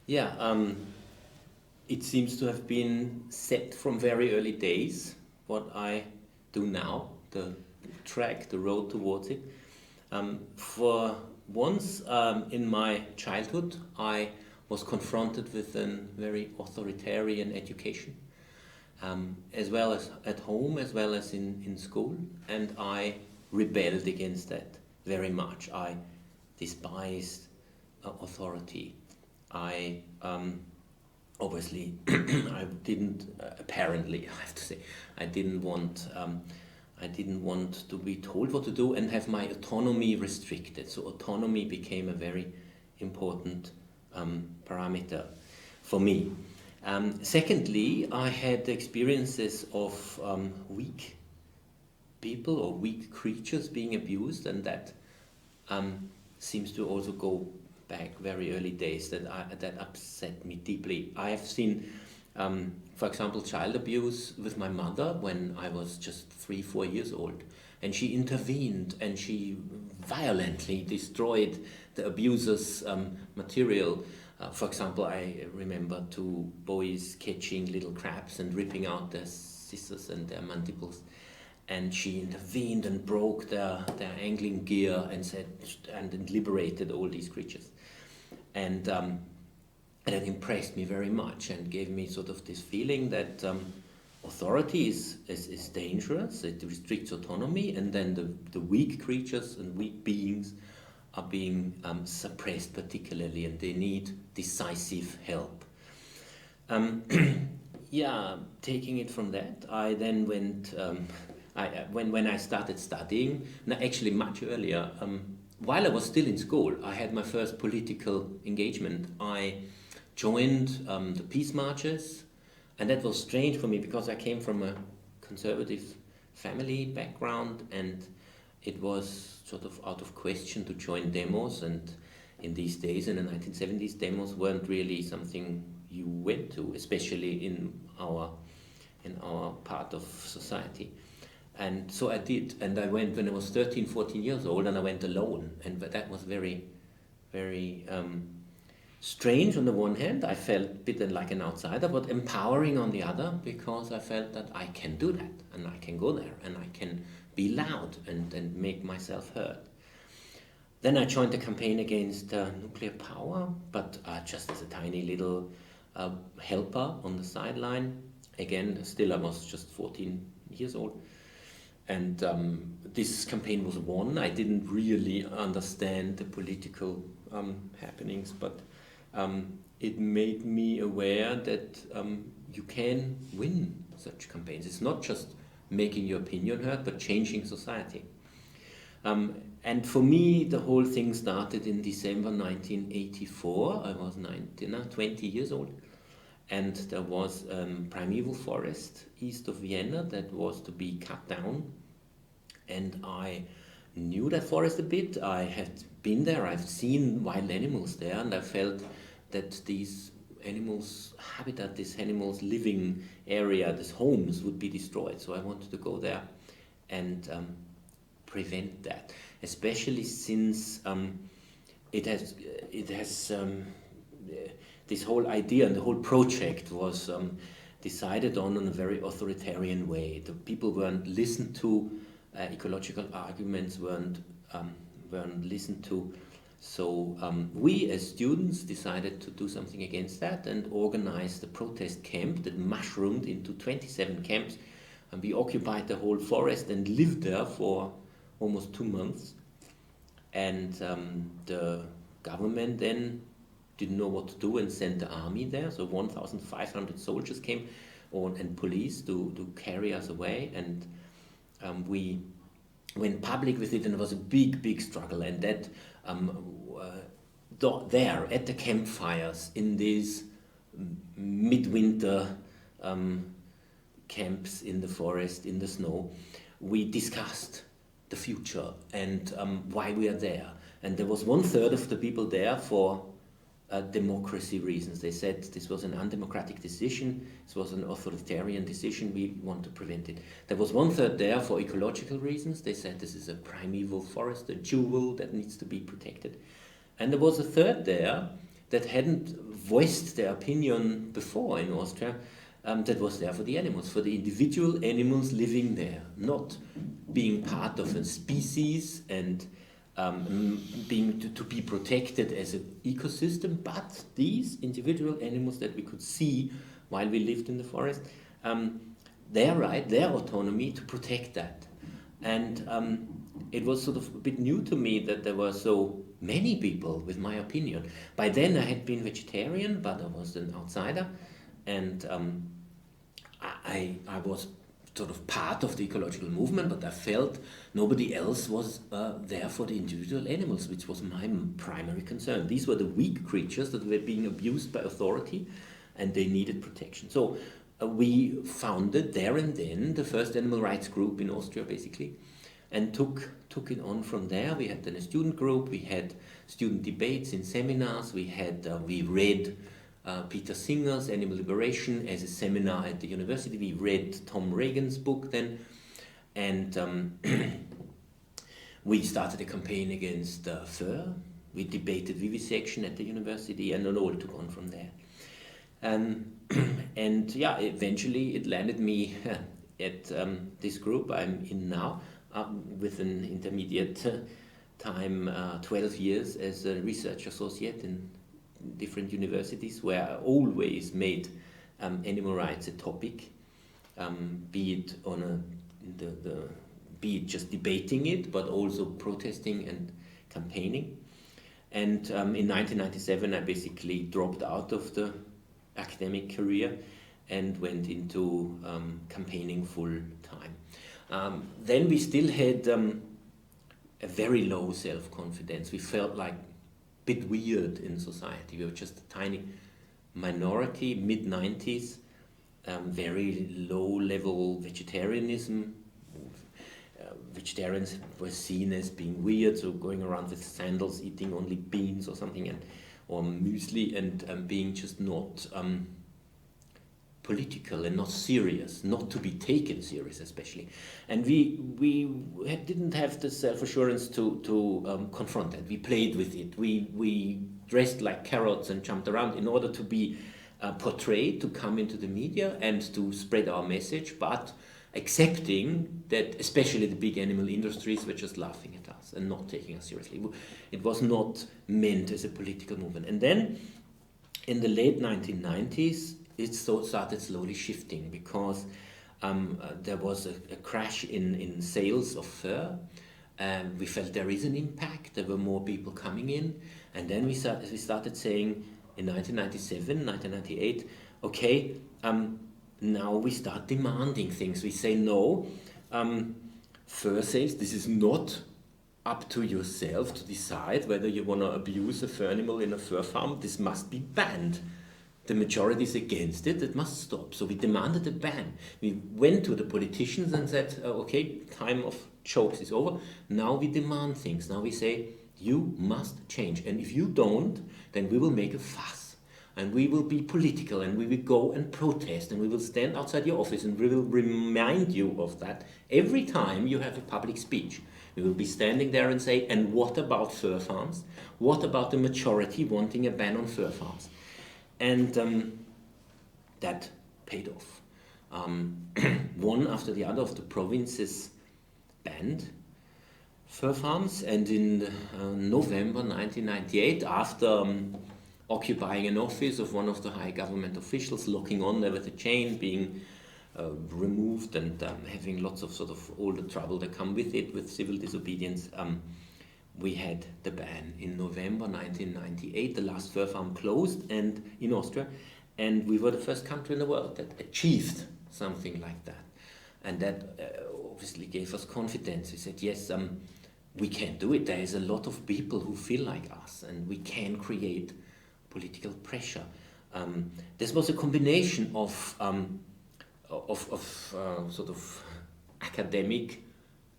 Yeah, it seems to have been set from very early days what I do now, the track, the road towards it. For once in my childhood, I was confronted with a very authoritarian education, as well as at home, as well as in school, and I rebelled against that very much. I despised authority. I obviously I didn't apparently I have to say I didn't want to be told what to do and have my autonomy restricted. So autonomy became a very important parameter for me. Secondly, I had experiences of weak people or weak creatures being abused, and that seems to also go back very early days. That upset me deeply. I have seen, for example, child abuse with my mother when I was just 3, 4 years old, and she intervened and she violently destroyed the abuser's material. For example, I remember 2 boys catching little crabs and ripping out their scissors and their mandibles, and she intervened and broke their angling gear and said and liberated all these creatures, and it impressed me very much and gave me sort of this feeling that authority is dangerous. It restricts autonomy, and then the weak creatures and weak beings are being suppressed particularly, and they need decisive help. Yeah, taking it from that, I then went. When I started studying, no, actually much earlier, while I was still in school, I had my first political engagement. I joined the peace marches, and that was strange for me because I came from a conservative family background, and it was sort of out of question to join demos. And in these days, in the 1970s, demos weren't really something you went to, especially in our part of society. And so I did, and I went when I was 13, 14 years old, and I went alone, and that was very, very strange on the one hand. I felt a bit like an outsider, but empowering on the other, because I felt that I can do that, and I can go there, and I can be loud and make myself heard. Then I joined the campaign against nuclear power, but just as a tiny little helper on the sideline. Again, still I was just 14 years old. And this campaign was won. I didn't really understand the political happenings, but it made me aware that you can win such campaigns. It's not just making your opinion heard, but changing society. And for me, the whole thing started in December 1984. I was 20 years old. And there was a primeval forest east of Vienna that was to be cut down. And I knew that forest a bit. I had been there. I've seen wild animals there, and I felt that these animals' habitat, these animals' living area, these homes would be destroyed. So I wanted to go there and prevent that, especially since it has this whole idea and the whole project was decided on in a very authoritarian way. The people weren't listened to, ecological arguments weren't listened to. So we as students decided to do something against that and organized a protest camp that mushroomed into 27 camps. And we occupied the whole forest and lived there for almost 2 months. And the government then didn't know what to do and sent the army there. So 1,500 soldiers came and police to carry us away. And we went public with it, and it was a big, big struggle. And that there at the campfires in these midwinter camps in the forest, in the snow, we discussed the future and why we are there. And there was 1/3 of the people there for democracy reasons. They said this was an undemocratic decision, this was an authoritarian decision, we want to prevent it. There was 1/3 there for ecological reasons. They said this is a primeval forest, a jewel that needs to be protected. And there was a third there that hadn't voiced their opinion before in Austria, that was there for the animals, for the individual animals living there, not being part of a species and being to be protected as an ecosystem, but these individual animals that we could see while we lived in the forest, their right, their autonomy to protect that. And it was sort of a bit new to me that there were so many people with my opinion. By then I had been vegetarian, but I was an outsider, and I was sort of part of the ecological movement, but I felt nobody else was there for the individual animals, which was my primary concern. These were the weak creatures that were being abused by authority, and they needed protection. So we founded there and then the first animal rights group in Austria, basically, and took it on from there. We had then a student group, we had student debates in seminars, we read Peter Singer's Animal Liberation as a seminar at the university. We read Tom Reagan's book then, and we started a campaign against fur. We debated vivisection at the university, and it all took on from there. And yeah, eventually it landed me at this group I'm in now, with an intermediate time, 12 years as a research associate in different universities, where I always made animal rights a topic, be it just debating it, but also protesting and campaigning. And in 1997, I basically dropped out of the academic career and went into campaigning full time. Then we still had a very low self-confidence. We felt like bit weird in society. We were just a tiny minority, mid-90s, very low-level vegetarianism. Vegetarians were seen as being weird, so going around with sandals, eating only beans or something, or muesli, and being just not political and not serious, not to be taken serious especially. And we didn't have the self-assurance to confront that. We played with it. We dressed like carrots and jumped around in order to be portrayed, to come into the media and to spread our message, but accepting that especially the big animal industries were just laughing at us and not taking us seriously. It was not meant as a political movement. And then in the late 1990s, it started slowly shifting, because there was a crash in sales of fur. We felt there is an impact. There were more people coming in. And then we started saying in 1997, 1998, okay, now we start demanding things. We say, no, fur sales, this is not up to yourself to decide whether you want to abuse a fur animal in a fur farm. This must be banned. The majority is against it. It must stop. So we demanded a ban. We went to the politicians and said, okay, time of jokes is over. Now we demand things. Now we say, you must change. And if you don't, then we will make a fuss. And we will be political, and we will go and protest, and we will stand outside your office, and we will remind you of that every time you have a public speech. We will be standing there and say, and what about fur farms? What about the majority wanting a ban on fur farms? And that paid off. One after the other of the provinces banned fur farms, and in November 1998, after occupying an office of one of the high government officials, locking on there with a chain, being removed, and having lots of sort of all the trouble that come with it, with civil disobedience, we had the ban in November 1998. The last fur farm closed and in Austria, and we were the first country in the world that achieved something like that. And that obviously gave us confidence. We said, yes, we can do it. There is a lot of people who feel like us, and we can create political pressure. This was a combination of sort of academic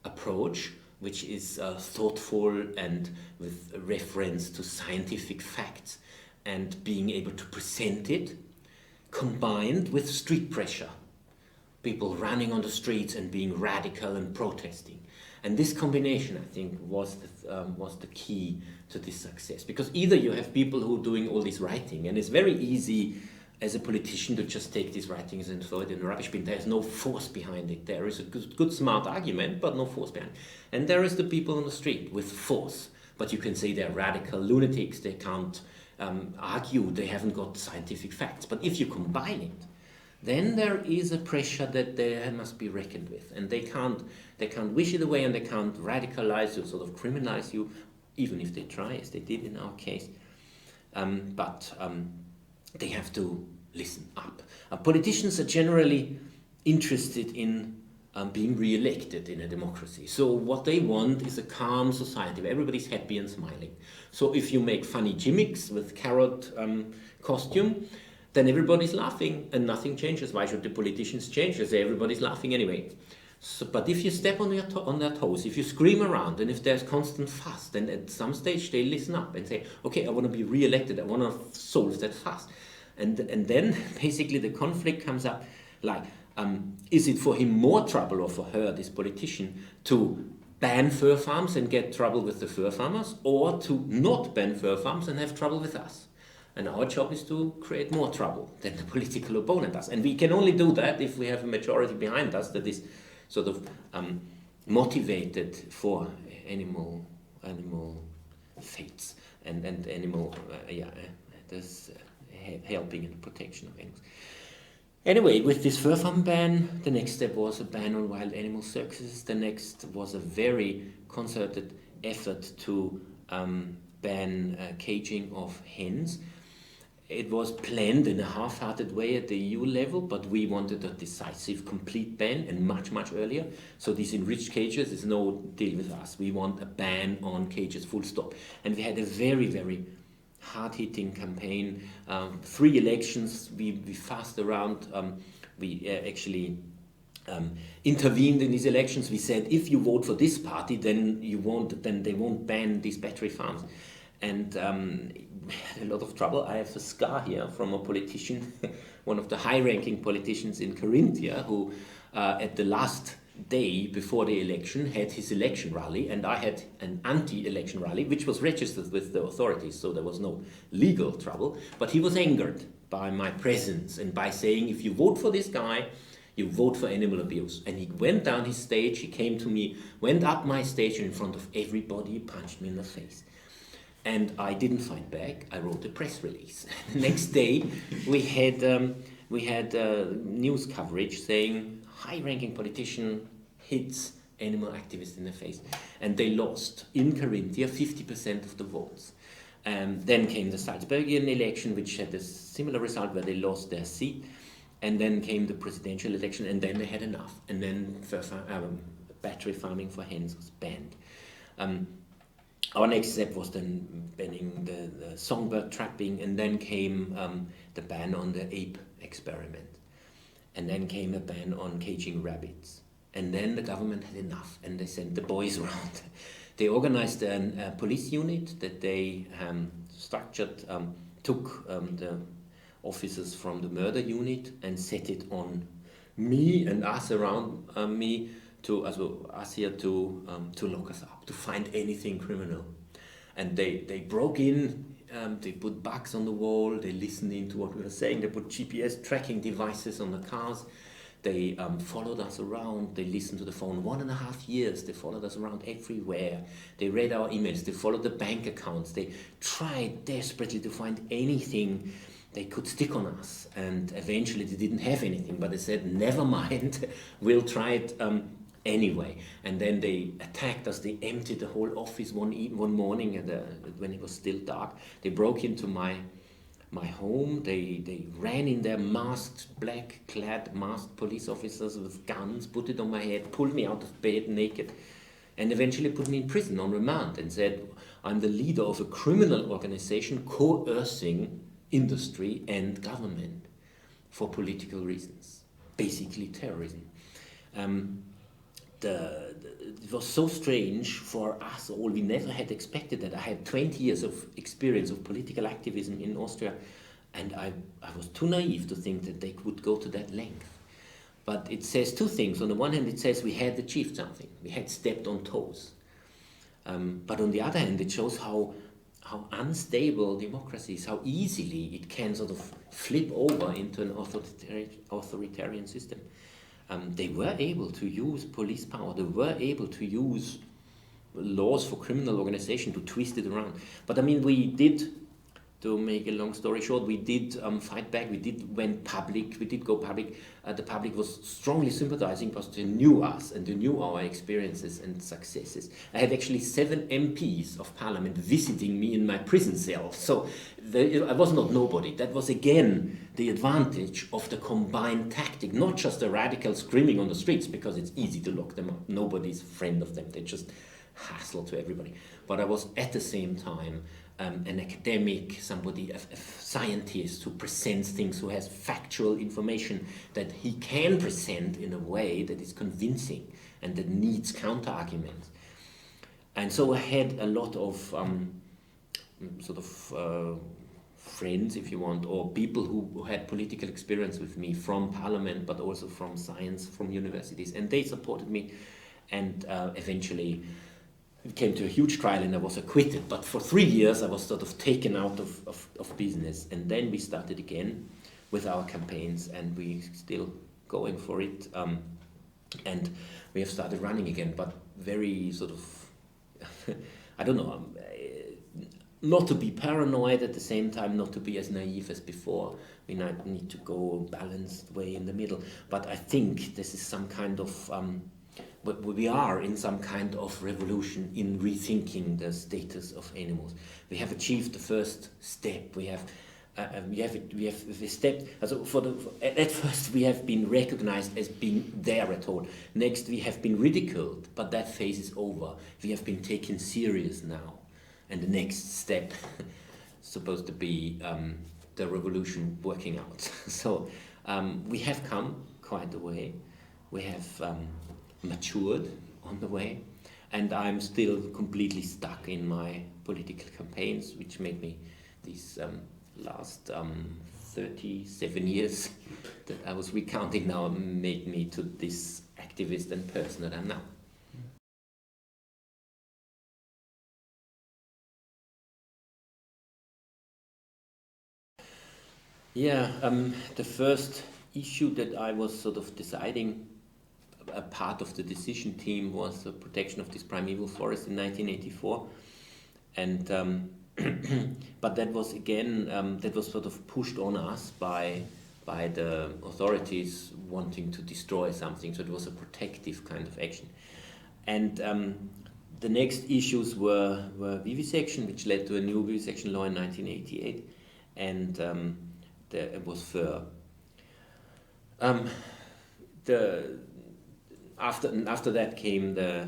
approach, which is thoughtful and with reference to scientific facts, and being able to present it, combined with street pressure. People running on the streets and being radical and protesting. And this combination, I think, was the key to this success. Because either you have people who are doing all this writing, and it's very easy as a politician to just take these writings and throw it in the rubbish bin. There's no force behind it. There is a good smart argument, but no force behind it. And there is the people on the street with force. But you can say they're radical lunatics, they can't argue, they haven't got scientific facts. But if you combine it, then there is a pressure that they must be reckoned with. And they can't wish it away, and they can't radicalize you, sort of criminalize you, even if they try, as they did in our case. But they have to listen up. Politicians are generally interested in being re-elected in a democracy. So what they want is a calm society where everybody's happy and smiling. So if you make funny gimmicks with carrot costume, then everybody's laughing and nothing changes. Why should the politicians change? They say everybody's laughing anyway. So, but if you step on their toes, if you scream around, and if there's constant fuss, then at some stage they listen up and say, okay, I want to be re-elected, I want to solve that fuss. And then basically the conflict comes up like, is it for him more trouble, or for her, this politician, to ban fur farms and get trouble with the fur farmers, or to not ban fur farms and have trouble with us? And our job is to create more trouble than the political opponent does. And we can only do that if we have a majority behind us that is sort of motivated for animal fates and animal helping in the protection of animals. Anyway, with this fur farm ban, the next step was a ban on wild animal circuses. The next was a very concerted effort to ban caging of hens. It was planned in a half-hearted way at the EU level, but we wanted a decisive, complete ban, and much, much earlier. So these enriched cages is no deal with us. We want a ban on cages, full stop. And we had a very, very hard-hitting campaign. 3 elections, we fussed around. We actually intervened in these elections. We said, if you vote for this party, then they won't ban these battery farms. And we had a lot of trouble. I have a scar here from a politician, one of the high-ranking politicians in Carinthia, who at the last day before the election had his election rally, and I had an anti-election rally, which was registered with the authorities, so there was no legal trouble. But he was angered by my presence and by saying, if you vote for this guy, you vote for animal abuse. And he went down his stage, he came to me, went up my stage, and in front of everybody, he punched me in the face. And I didn't fight back. I wrote a press release. The next day, we had news coverage saying high-ranking politician hits animal activists in the face, and they lost in Carinthia 50% of the votes. Then came the Salzburgian election, which had a similar result where they lost their seat, and then came the presidential election, and then they had enough, and then battery farming for hens was banned. Our next step was then banning the songbird trapping, and then came the ban on the ape experiment. And then came a ban on caging rabbits. And then the government had enough, and they sent the boys around. They organized a police unit that they structured, took the officers from the murder unit and set it on me and us around me, us here to lock us up, to find anything criminal. And they broke in, they put bugs on the wall, they listened into what we were saying, they put GPS tracking devices on the cars, they followed us around, they listened to the phone 1.5 years, they followed us around everywhere, they read our emails, they followed the bank accounts, they tried desperately to find anything they could stick on us, and eventually they didn't have anything, but they said, never mind, we'll try it anyway. And then they attacked us. They emptied the whole office one morning when it was still dark. They broke into my home. They ran in there, black-clad masked police officers with guns, put it on my head, pulled me out of bed naked, and eventually put me in prison on remand and said, I'm the leader of a criminal organization coercing industry and government for political reasons, basically terrorism. It was so strange for us all. We never had expected that. I had 20 years of experience of political activism in Austria, and I was too naive to think that they would go to that length. But it says two things. On the one hand, it says we had achieved something. We had stepped on toes. But on the other hand, it shows how unstable democracy is, how easily it can sort of flip over into an authoritarian system. They were able to use police power. They were able to use laws for criminal organization to twist it around. But I mean, we did, to make a long story short, we did fight back. We did went public. We did go public. The public was strongly sympathizing because they knew us and they knew our experiences and successes. I had actually 7 MPs of parliament visiting me in my prison cell. So I was not nobody. That was again the advantage of the combined tactic, not just the radicals screaming on the streets because it's easy to lock them up. Nobody's friend of them. They just hassle to everybody. But I was at the same time an academic, somebody, a scientist who presents things, who has factual information that he can present in a way that is convincing and that needs counter-arguments. And so I had a lot of friends, if you want, or people who had political experience with me from parliament, but also from science, from universities, and they supported me. And eventually it came to a huge trial and I was acquitted. But for 3 years I was sort of taken out of business. And then we started again with our campaigns and we still going for it. And we have started running again, but very sort of, I don't know, not to be paranoid at the same time, not to be as naive as before. We need to go a balanced way in the middle. But I think this is some kind of... But we are in some kind of revolution in rethinking the status of animals. We have achieved the first step. We have stepped. At first, we have been recognized as being there at all. Next, we have been ridiculed, but that phase is over. We have been taken serious now, and the next step is supposed to be the revolution working out. So we have come quite a way. We have matured on the way, and I'm still completely stuck in my political campaigns, which made me these last 37 years that I was recounting now made me to this activist and person that I'm now. Yeah, the first issue that I was sort of deciding, a part of the decision team, was the protection of this primeval forest in 1984, and but that was again that was sort of pushed on us by the authorities wanting to destroy something. So it was a protective kind of action, and the next issues were vivisection, which led to a new vivisection law in 1988, and it was fur. After that came the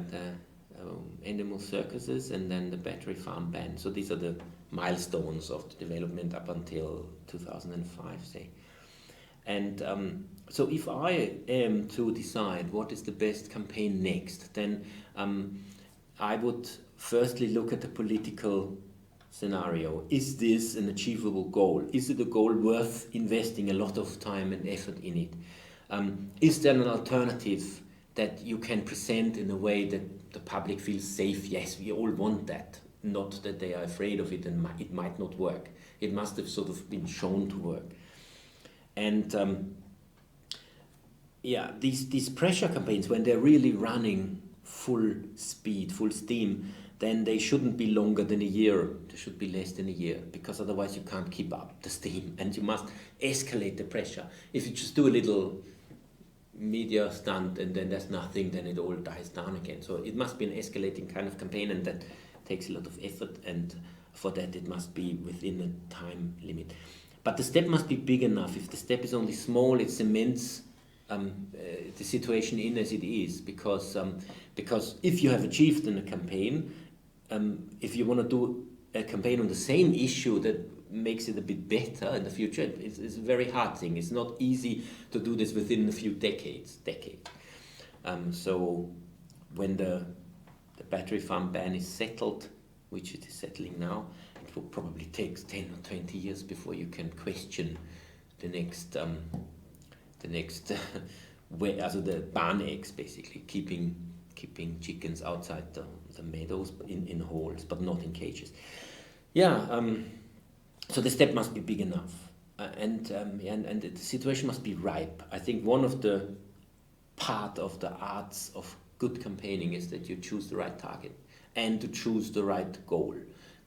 animal circuses and then the battery farm ban. So these are the milestones of the development up until 2005, say. And so if I am to decide what is the best campaign next, then I would firstly look at the political scenario. Is this an achievable goal? Is it a goal worth investing a lot of time and effort in it? Is there an alternative that you can present in a way that the public feels safe? Yes, we all want that. Not that they are afraid of it and it might not work. It must have sort of been shown to work. And these pressure campaigns, when they're really running full speed, full steam, then they shouldn't be longer than a year. They should be less than a year, because otherwise you can't keep up the steam and you must escalate the pressure. If you just do a little media stunt and then there's nothing, then it all dies down again. So it must be an escalating kind of campaign, and that takes a lot of effort, and for that it must be within a time limit. But the step must be big enough. If the step is only small, it cements the situation in as it is, because if you have achieved in a campaign, if you want to do a campaign on the same issue that makes it a bit better in the future, it's a very hard thing. It's not easy to do this within a few decades. So when the battery farm ban is settled, which it is settling now, it will probably take 10 or 20 years before you can question the next also the barn eggs basically, keeping chickens outside the meadows in holes, but not in cages. Yeah, so the step must be big enough, and the situation must be ripe. I think one of the part of the arts of good campaigning is that you choose the right target and to choose the right goal.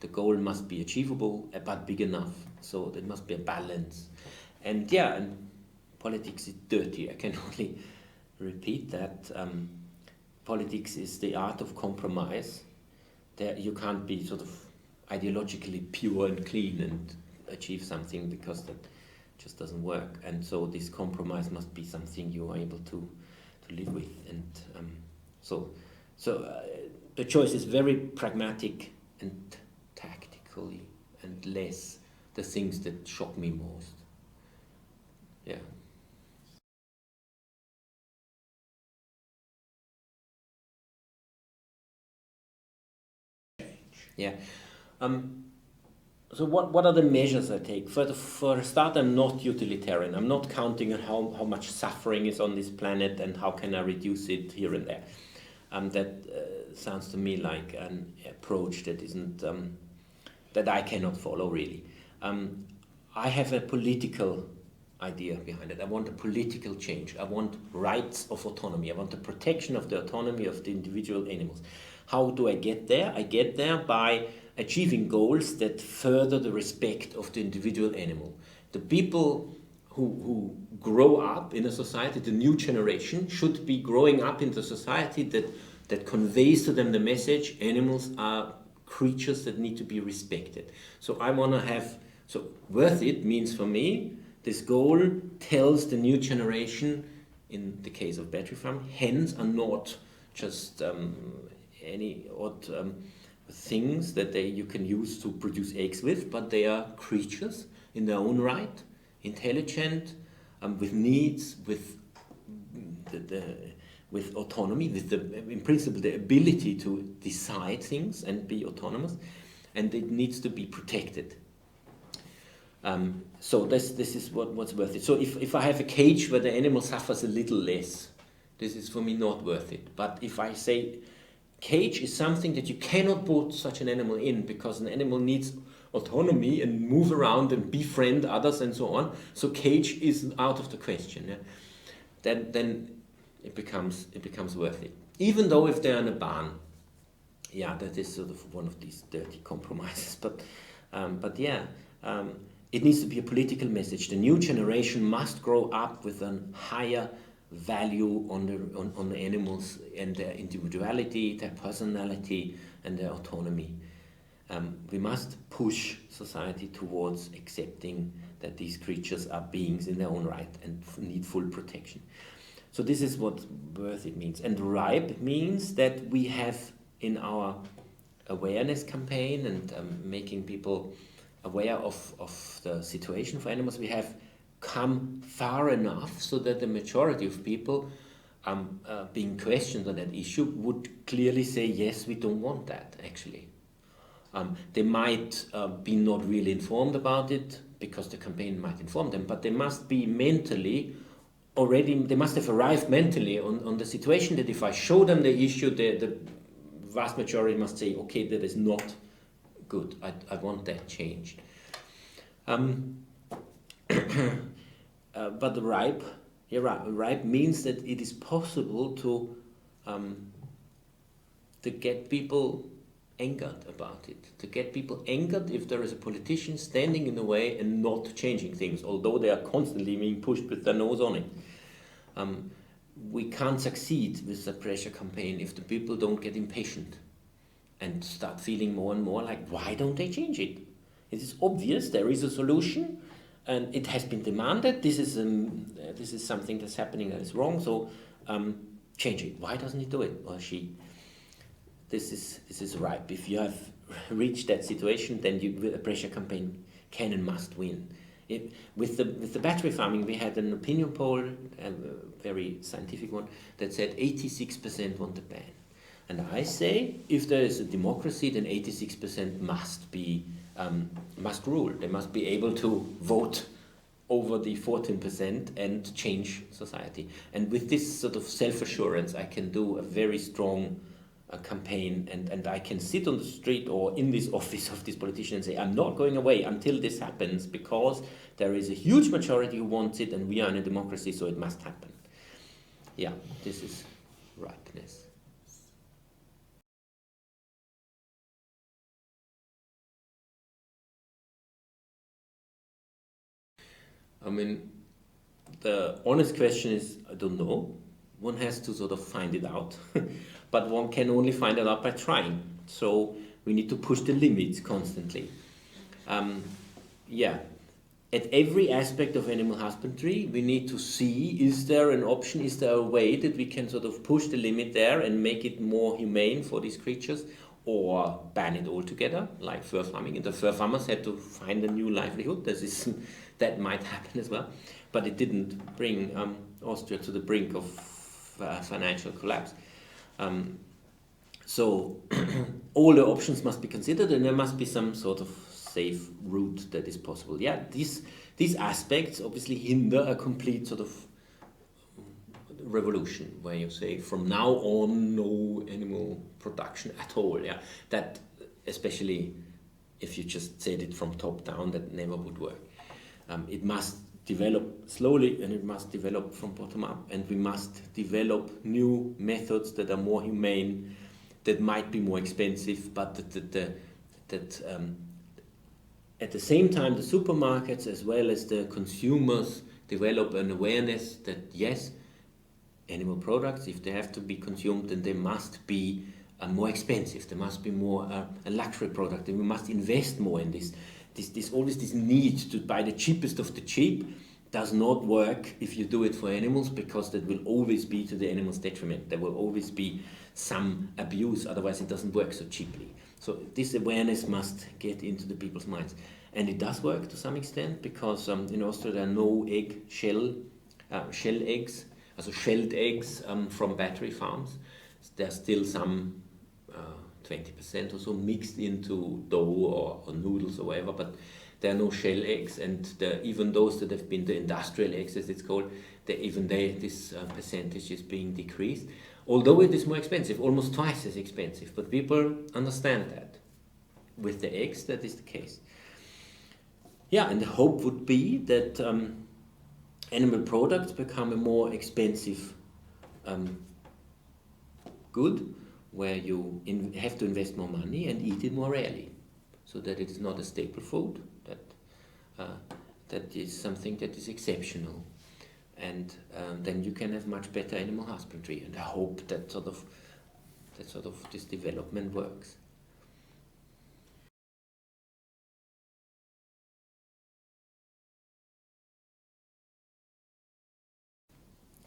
The goal must be achievable but big enough, so there must be a balance. And yeah, and politics is dirty. I can only repeat that. Politics is the art of compromise. There you can't be sort of ideologically pure and clean and achieve something, because that just doesn't work. And so this compromise must be something you are able to live with. And so the choice is very pragmatic and tactically, and less the things that shock me most. Yeah. Yeah. So what are the measures I take? For a start, I'm not utilitarian. I'm not counting on how much suffering is on this planet and how can I reduce it here and there. That sounds to me like an approach that isn't that I cannot follow really. I have a political idea behind it. I want a political change. I want rights of autonomy. I want the protection of the autonomy of the individual animals. How do I get there? I get there by achieving goals that further the respect of the individual animal. The people who grow up in a society, the new generation, should be growing up in the society that conveys to them the message animals are creatures that need to be respected. So I want to have, so worth it means for me, this goal tells the new generation, in the case of battery farm, hens are not just any odd things that you can use to produce eggs with, but they are creatures in their own right, intelligent, with needs, with with autonomy, with in principle the ability to decide things and be autonomous, and it needs to be protected. So this is what's worth it. So if I have a cage where the animal suffers a little less, this is for me not worth it. But if I say cage is something that you cannot put such an animal in, because an animal needs autonomy and move around and befriend others and so on, so cage is out of the question. Yeah? Then it becomes worth it. Even though if they're in a barn, yeah, that is sort of one of these dirty compromises. But yeah. It needs to be a political message. The new generation must grow up with a higher value on the animals and their individuality, their personality, and their autonomy. We must push society towards accepting that these creatures are beings in their own right and need full protection. So this is what worth it means. And ripe means that we have in our awareness campaign and making people aware of the situation for animals, we have come far enough so that the majority of people being questioned on that issue would clearly say, yes, we don't want that, actually. They might be not really informed about it, because the campaign might inform them, but they must be mentally already, they must have arrived mentally on the situation that if I show them the issue, the vast majority must say, okay, that is not good. I want that changed. But the ripe means that it is possible to get people angered about it. To get people angered if there is a politician standing in the way and not changing things, although they are constantly being pushed with their nose on it. We can't succeed with the pressure campaign if the people don't get impatient and start feeling more and more like, why don't they change it? It is obvious there is a solution, and it has been demanded. This is something that's happening that is wrong. So change it. Why doesn't he do it, or she? This is ripe. If you have reached that situation, then a pressure campaign can and must win. With the battery farming, we had an opinion poll, a very scientific one, that said 86% want the ban. And I say, if there is a democracy, then 86% must rule. They must be able to vote over the 14% and change society. And with this sort of self-assurance, I can do a very strong campaign, and I can sit on the street or in this office of this politician and say, I'm not going away until this happens, because there is a huge majority who wants it, and we are in a democracy, so it must happen. Yeah, this is ripeness. I mean, the honest question is, I don't know. One has to sort of find it out, but one can only find it out by trying. So we need to push the limits constantly. Yeah, at every aspect of animal husbandry, we need to see, is there an option, is there a way that we can sort of push the limit there and make it more humane for these creatures, or ban it altogether, like fur farming. And the fur farmers had to find a new livelihood. That might happen as well. But it didn't bring Austria to the brink of financial collapse. So all the options must be considered, and there must be some sort of safe route that is possible. Yeah, these aspects obviously hinder a complete sort of revolution, where you say from now on no animal production at all. Yeah, that, especially if you just said it from top down, that never would work. It must develop slowly, and it must develop from bottom up, and we must develop new methods that are more humane, that might be more expensive, but that at the same time the supermarkets as well as the consumers develop an awareness that yes, animal products, if they have to be consumed, then they must be more expensive. They must be more a luxury product, and we must invest more in this. Always this need to buy the cheapest of the cheap does not work if you do it for animals, because that will always be to the animals' detriment. There will always be some abuse, otherwise it doesn't work so cheaply. So this awareness must get into the people's minds. And it does work to some extent, because in Austria there are no shell eggs, also shelled eggs from battery farms. There's still some 20% or so mixed into dough or noodles or whatever, but there are no shell eggs, and even those that have been the industrial eggs, as it's called, this percentage is being decreased, although it is more expensive, almost twice as expensive. But people understand that with the eggs that is the case. Yeah, and the hope would be that animal products become a more expensive good, where you have to invest more money and eat it more rarely, so that it is not a staple food, that is something that is exceptional, and then you can have much better animal husbandry. And I hope that sort of this development works.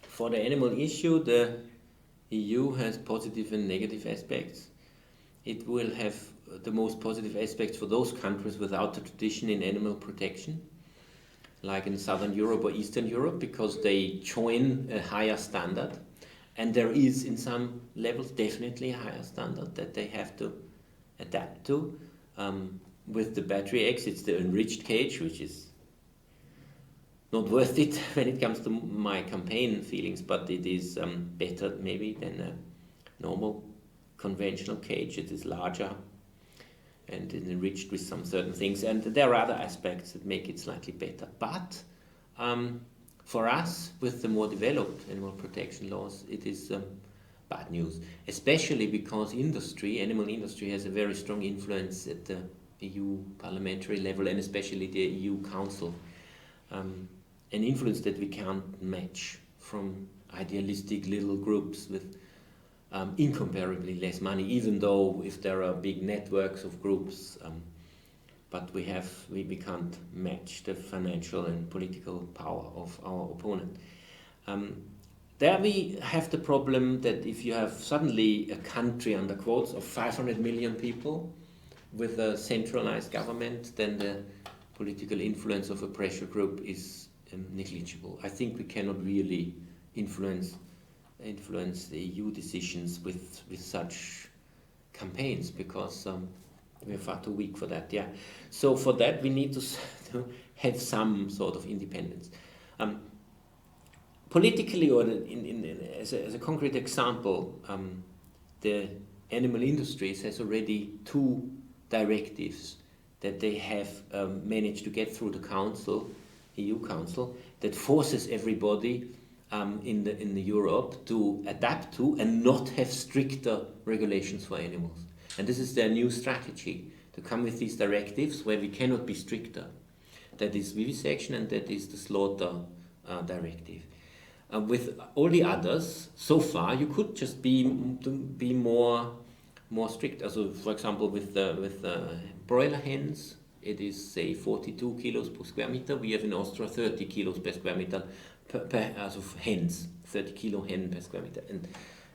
For the animal issue, the EU has positive and negative aspects. It will have the most positive aspects for those countries without a tradition in animal protection, like in Southern Europe or Eastern Europe, because they join a higher standard. And there is, in some levels, definitely a higher standard that they have to adapt to. With the battery eggs, it's the enriched cage, which is not worth it when it comes to my campaign feelings, but it is better maybe than a normal conventional cage. It is larger and enriched with some certain things, and there are other aspects that make it slightly better. But for us, with the more developed animal protection laws, it is bad news, especially because animal industry has a very strong influence at the EU parliamentary level, and especially the EU Council. An influence that we can't match from idealistic little groups with incomparably less money, even though if there are big networks of groups, but we can't match the financial and political power of our opponent. There we have the problem that if you have suddenly a country, under quotes, of 500 million people with a centralized government, then the political influence of a pressure group is negligible. I think we cannot really influence the EU decisions with such campaigns, because we are far too weak for that. Yeah. So for that we need to have some sort of independence. Politically, or as a concrete example, the animal industries has already 2 directives that they have managed to get through the Council, EU Council, that forces everybody in the Europe to adapt to and not have stricter regulations for animals. And this is their new strategy, to come with these directives where we cannot be stricter. That is vivisection, and that is the slaughter directive. With all the others, so far, you could just be more strict. Also, for example, with broiler hens, it is, say, 42 kilos per square meter. We have in Austria 30 kilos per square meter of hens, 30 kilo hen per square meter. And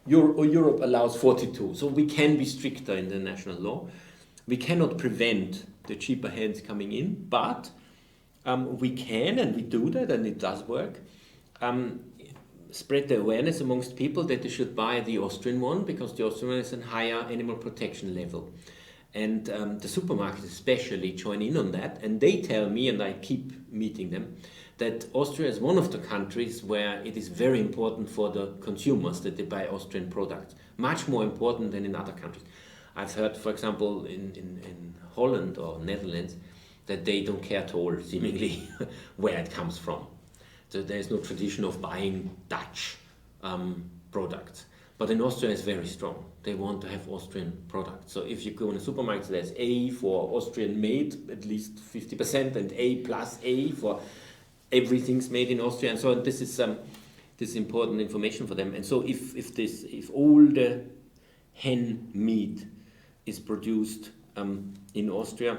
Europe allows 42, so we can be stricter in the national law. We cannot prevent the cheaper hens coming in, but we can, and we do that, and it does work. Spread the awareness amongst people that they should buy the Austrian one, because the Austrian one is a higher animal protection level. And the supermarkets especially join in on that, and they tell me, and I keep meeting them, that Austria is one of the countries where it is very important for the consumers that they buy Austrian products, much more important than in other countries. I've heard, for example, in Holland or Netherlands, that they don't care at all, seemingly, where it comes from. So there's no tradition of buying Dutch products. But in Austria, it's very strong. They want to have Austrian products. So if you go in a supermarket, there's A for Austrian made, at least 50%, and A plus A for everything's made in Austria. And so this is important information for them. And so if all the hen meat is produced in Austria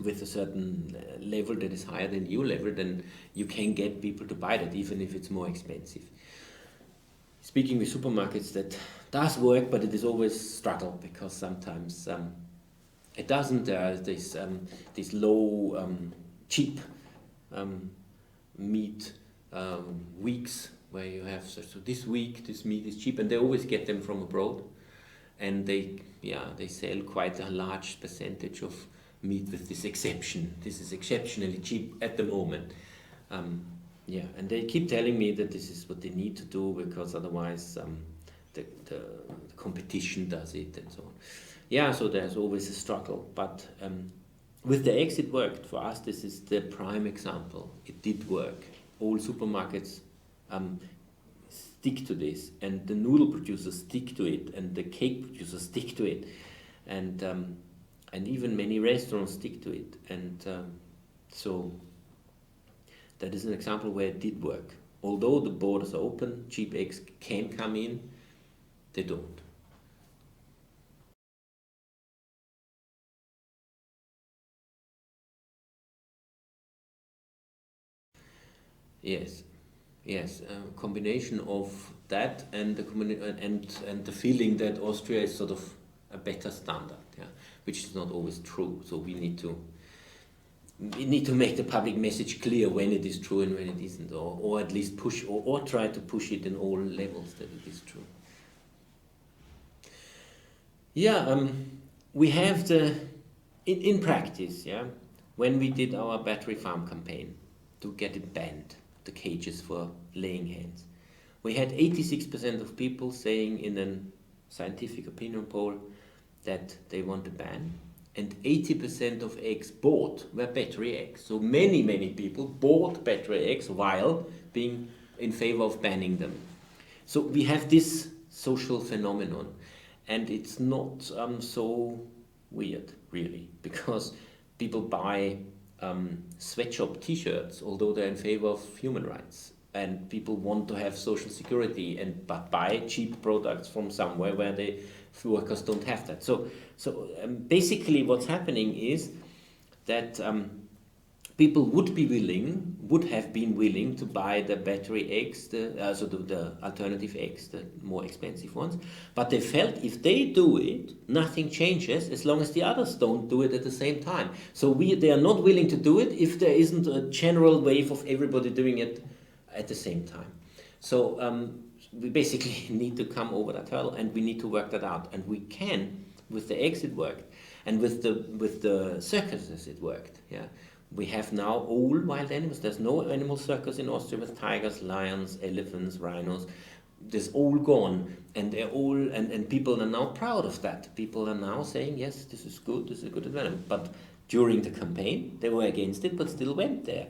with a certain level that is higher than EU level, then you can get people to buy that, even if it's more expensive. Speaking with supermarkets, that does work, but it is always a struggle, because sometimes it doesn't. There are these low, cheap meat weeks where you have, so this week this meat is cheap, and they always get them from abroad, and they sell quite a large percentage of meat with this exception. This is exceptionally cheap at the moment. And they keep telling me that this is what they need to do, because otherwise the competition does it and so on. Yeah, so there's always a struggle. But with the eggs, it worked. For us, this is the prime example. It did work. All supermarkets stick to this, and the noodle producers stick to it, and the cake producers stick to it, and even many restaurants stick to it. And so that is an example where it did work. Although the borders are open, cheap eggs can come in, they don't. Yes, a combination of that and the feeling that Austria is sort of a better standard, which is not always true. So we need to make the public message clear when it is true and when it isn't, or at least push or try to push it in all levels that it is true. We have in practice, when we did our battery farm campaign to get it banned, the cages for laying hens, we had 86% of people saying in a scientific opinion poll that they want a ban, and 80% of eggs bought were battery eggs. So many people bought battery eggs while being in favor of banning them. So we have this social phenomenon, and it's not so weird, really, because people buy sweatshop t-shirts, although they're in favor of human rights, and people want to have social security but buy cheap products from somewhere where the workers don't have that. So basically what's happening is that people would have been willing to buy the battery eggs, the alternative eggs, the more expensive ones, but they felt if they do it, nothing changes as long as the others don't do it at the same time. So they are not willing to do it if there isn't a general wave of everybody doing it at the same time. So we basically need to come over that hurdle, and we need to work that out. And we can. With the eggs it worked, and with the circuses it worked. We have now all wild animals. There's no animal circus in Austria with tigers, lions, elephants, rhinos. There's all gone, and they're all and people are now proud of that. People are now saying, yes, this is good, this is a good development. But during the campaign, they were against it, but still went there,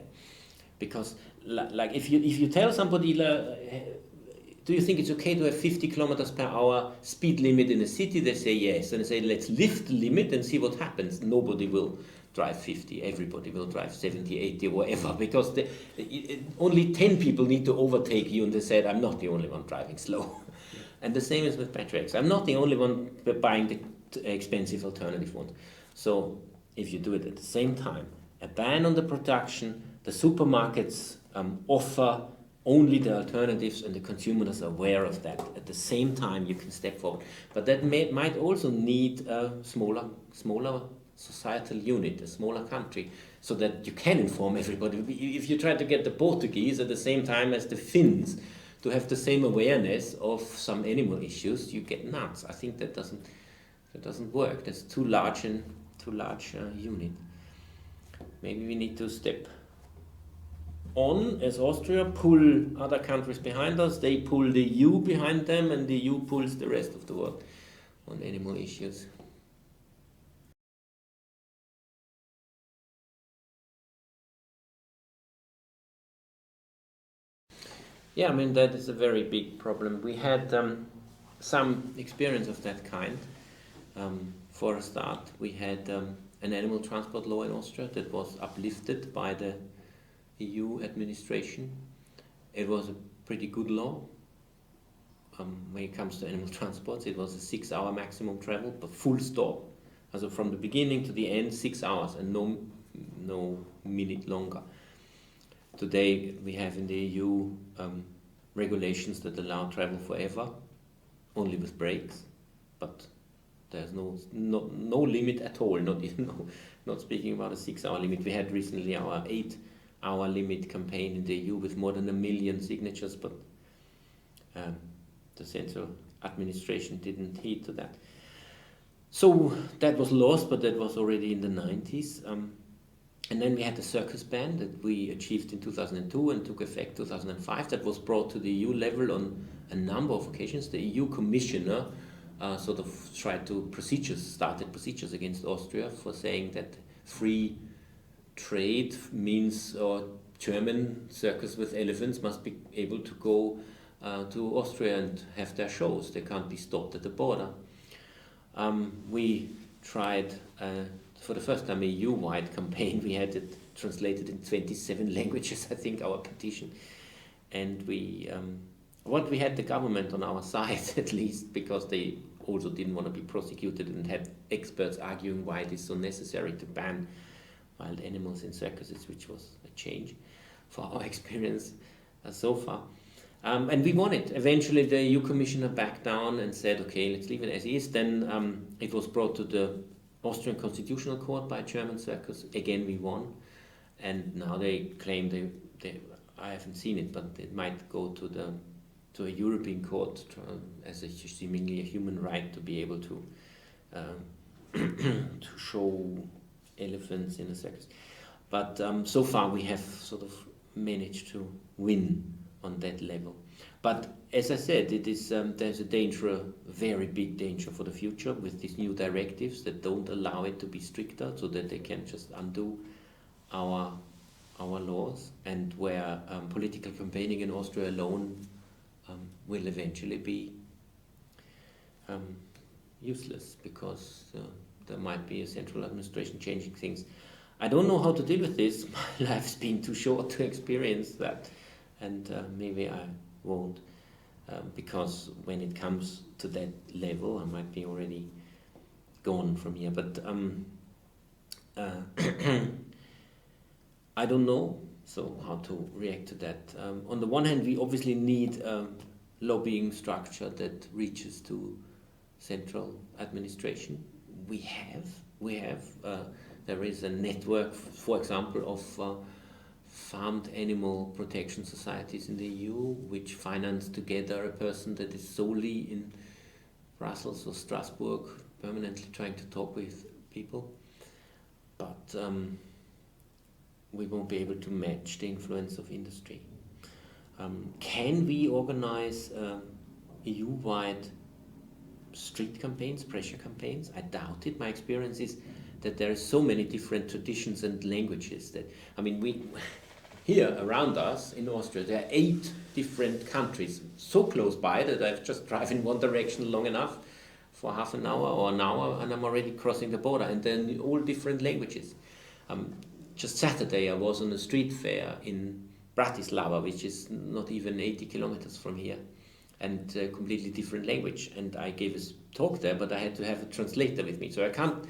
because like if you tell somebody, do you think it's okay to have 50 kilometers per hour speed limit in a city? They say yes, and they say let's lift the limit and see what happens. Nobody will drive 50, everybody will drive 70, 80, whatever, because only 10 people need to overtake you, and they said, I'm not the only one driving slow. And the same is with battery X. I'm not the only one buying the expensive alternative ones. So if you do it at the same time, a ban on the production, the supermarkets offer only the alternatives, and the consumers are aware of that. At the same time, you can step forward. But that might also need a smaller societal unit, a smaller country, so that you can inform everybody. If you try to get the Portuguese at the same time as the Finns to have the same awareness of some animal issues, you get nuts. I think that doesn't work. That's too large unit. Maybe we need to step on as Austria, pull other countries behind us. They pull the EU behind them, and the EU pulls the rest of the world on animal issues. Yeah, I mean, that is a very big problem. We had some experience of that kind. For a start, we had an animal transport law in Austria that was uplifted by the EU administration. It was a pretty good law. When it comes to animal transports, it was a 6-hour maximum travel, but full stop. Also from the beginning to the end, 6 hours, and no minute longer. Today we have in the EU regulations that allow travel forever, only with breaks, but there's no limit at all. Not speaking about a 6-hour limit. We had recently our 8-hour limit campaign in the EU with more than 1 million signatures, but the central administration didn't heed to that. So that was lost, but that was already in the 90s. And then we had the circus ban that we achieved in 2002 and took effect 2005. That was brought to the EU level on a number of occasions. The EU commissioner sort of started procedures against Austria for saying that free trade means German circus with elephants must be able to go to Austria and have their shows. They can't be stopped at the border. We tried for the first time a EU-wide campaign. We had it translated in 27 languages, I think, our petition. And we had the government on our side, at least, because they also didn't want to be prosecuted, and had experts arguing why it is so necessary to ban wild animals in circuses, which was a change for our experience so far. And we won it. Eventually the EU commissioner backed down and said, okay, let's leave it as is. Then it was brought to the Austrian Constitutional Court by German circus. Again, we won. And now they claim I haven't seen it, but it might go to a European court as seemingly a human right to be able to to show elephants in a circus. But so far we have sort of managed to win on that level. But as I said, it is there's a danger, a very big danger for the future with these new directives that don't allow it to be stricter, so that they can just undo our laws, and where political campaigning in Austria alone will eventually be useless, because there might be a central administration changing things. I don't know how to deal with this. My life's been too short to experience that, and maybe I won't, because when it comes to that level, I might be already gone from here. But I don't know, so how to react to that. On the one hand, we obviously need a lobbying structure that reaches to central administration. We have. There is a network, for example, of farmed animal protection societies in the EU, which finance together a person that is solely in Brussels or Strasbourg, permanently trying to talk with people. But we won't be able to match the influence of industry. Can we organize EU-wide street campaigns, pressure campaigns? I doubt it. My experience is that there are so many different traditions and languages that, I mean, we here around us in Austria, there are 8 different countries so close by that I've just drive in one direction long enough for half an hour or an hour and I'm already crossing the border, and then all different languages. Just Saturday I was on a street fair in Bratislava, which is not even 80 kilometers from here, and a completely different language. And I gave a talk there, but I had to have a translator with me, so I can't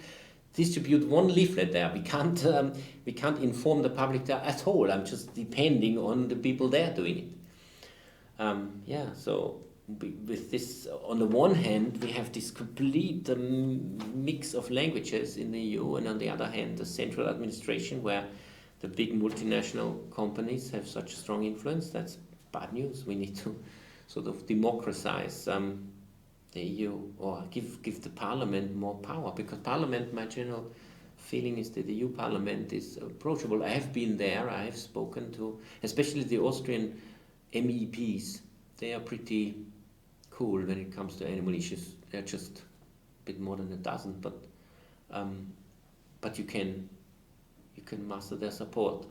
distribute one leaflet there. We can't inform the public there at all. I'm just depending on the people there doing it. So with this, on the one hand, we have this complete mix of languages in the EU, and on the other hand, the central administration where the big multinational companies have such a strong influence. That's bad news. We need to sort of democratize the EU, or give the parliament more power, because parliament, my general feeling is that the EU parliament is approachable. I have been there, I have spoken to, especially the Austrian MEPs. They are pretty cool when it comes to animal issues. They're just a bit more than a dozen, but you can muster their support.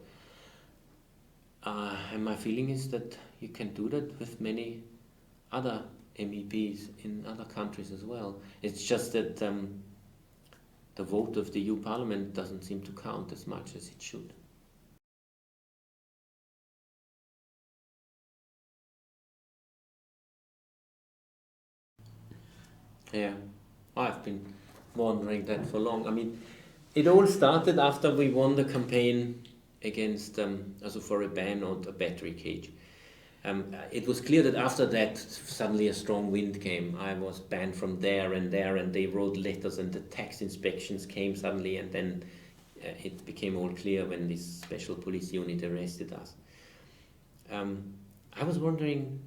And my feeling is that you can do that with many other MEPs in other countries as well. It's just that the vote of the EU Parliament doesn't seem to count as much as it should. Yeah, I've been wondering that for long. I mean, it all started after we won the campaign against, also for a ban on the battery cage. It was clear that after that, suddenly a strong wind came. I was banned from there, and they wrote letters, and the tax inspections came suddenly, and then it became all clear when this special police unit arrested us. I was wondering,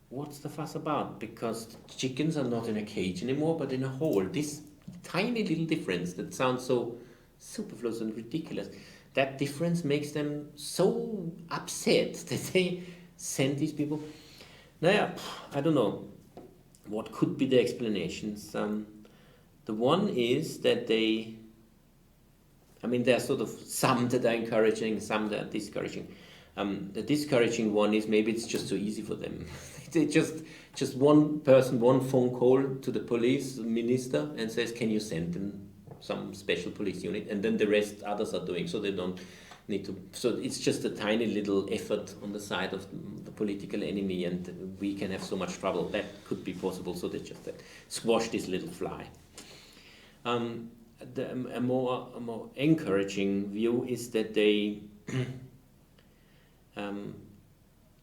what's the fuss about? Because chickens are not in a cage anymore, but in a hole. This tiny little difference that sounds so superfluous and ridiculous, that difference makes them so upset that they send these people. I don't know what could be the explanations. The one is that there are sort of some that are encouraging, some that are discouraging. The discouraging one is maybe it's just so easy for them. They just one person, one phone call to the police minister and says, can you send them some special police unit? And then the rest others are doing, so they don't need to. So it's just a tiny little effort on the side of the political enemy, and we can have so much trouble. That could be possible, so they just squash this little fly. A more encouraging view is that they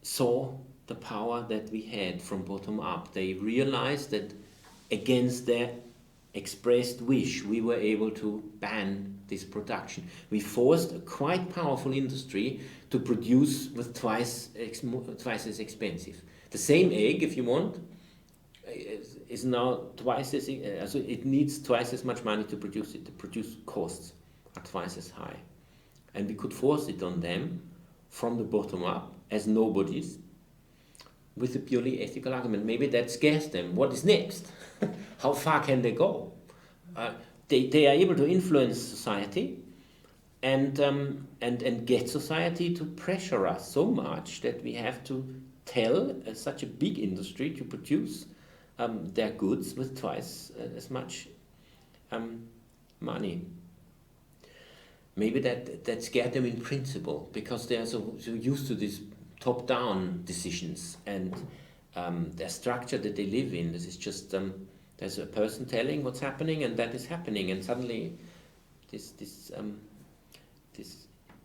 saw the power that we had from bottom up. They realized that against their expressed wish, we were able to ban this production. We forced a quite powerful industry to produce with twice as expensive. The same egg, if you want, is now twice as, so it needs twice as much money to produce it. The produce costs are twice as high. And we could force it on them from the bottom up as nobodies with a purely ethical argument. Maybe that scares them. What is next? How far can they go? They are able to influence society and get society to pressure us so much that we have to tell such a big industry to produce their goods with twice as much money. Maybe that scared them in principle, because they are so used to these top-down decisions and their structure that they live in. This is just there's a person telling what's happening, and that is happening, and suddenly this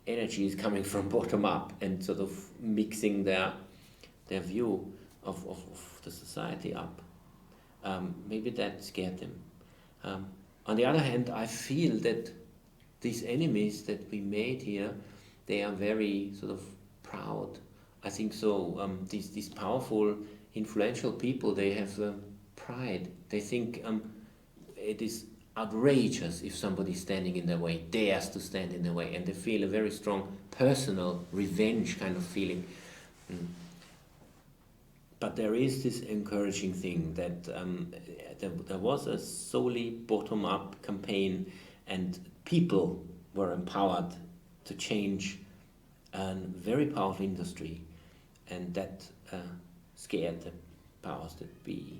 energy is coming from bottom up and sort of mixing their view of the society up. Maybe that scared them. On the other hand, I feel that these enemies that we made here, they are very sort of proud. I think so. These powerful, influential people, they have pride. They think it is outrageous if somebody standing in their way dares to stand in their way, and they feel a very strong personal revenge kind of feeling. Mm. But there is this encouraging thing that there was a solely bottom-up campaign, and people were empowered to change a very powerful industry, and that scared the powers that be.